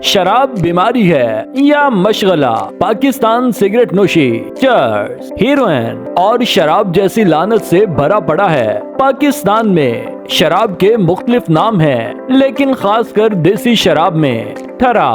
शराब बीमारी है या मशगला? पाकिस्तान सिगरेट नोशी, चर्स, हीरोइन और शराब जैसी लानत से भरा पड़ा है। पाकिस्तान में शराब के मुख्तलिफ नाम हैं, लेकिन खासकर देसी शराब में ठरा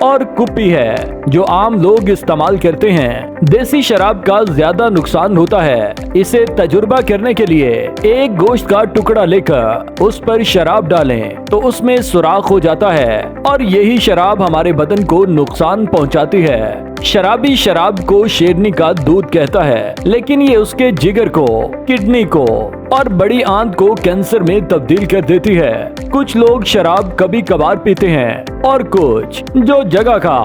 और कुप्पी है जो आम लोग इस्तेमाल करते हैं। देसी शराब का ज्यादा नुकसान होता है। इसे तजुर्बा करने के लिए एक गोश्त का टुकड़ा लेकर उस पर शराब डालें तो उसमें सुराख हो जाता है और यही शराब हमारे बदन को नुकसान पहुंचाती है। शराबी शराब को शेरनी का दूध कहता है, लेकिन ये उसके जिगर को, किडनी को और बड़ी आंत को कैंसर में तब्दील कर देती है। कुछ लोग शराब कभी कभार पीते हैं और कुछ जो जगह का,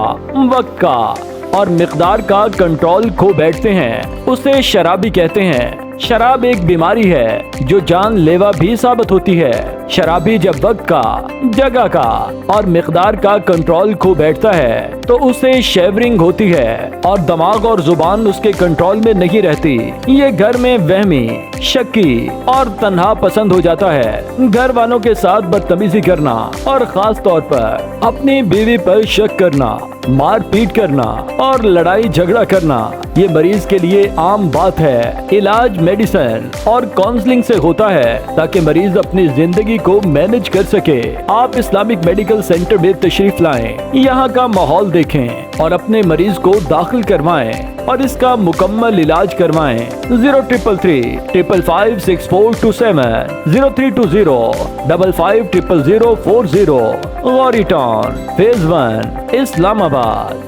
वक्त का और मिकदार का कंट्रोल खो बैठते हैं उसे शराबी कहते हैं। शराब एक बीमारी है जो जानलेवा भी साबित होती है। शराबी जब वक्त का, जगह का और मिकदार का कंट्रोल खो बैठता है तो उसे शेवरिंग होती है और दिमाग और जुबान उसके कंट्रोल में नहीं रहती। ये घर में वहमी, शक्की और तन्हा पसंद हो जाता है। घर वालों के साथ बदतमीजी करना और खास तौर पर अपनी बीवी पर शक करना, मार पीट करना और लड़ाई झगड़ा करना ये मरीज के लिए आम बात है। इलाज मेडिसिन और काउंसलिंग से होता है ताकि मरीज अपनी जिंदगी को मैनेज कर सके। आप इस्लामिक मेडिकल सेंटर में तशरीफ लाएं, यहाँ का माहौल देखें और अपने मरीज को दाखिल करवाएं और इसका मुकम्मल इलाज करवाएं। 0333556427 0320550040 गौरी टाउन, फेज 1, इस्लामाबाद।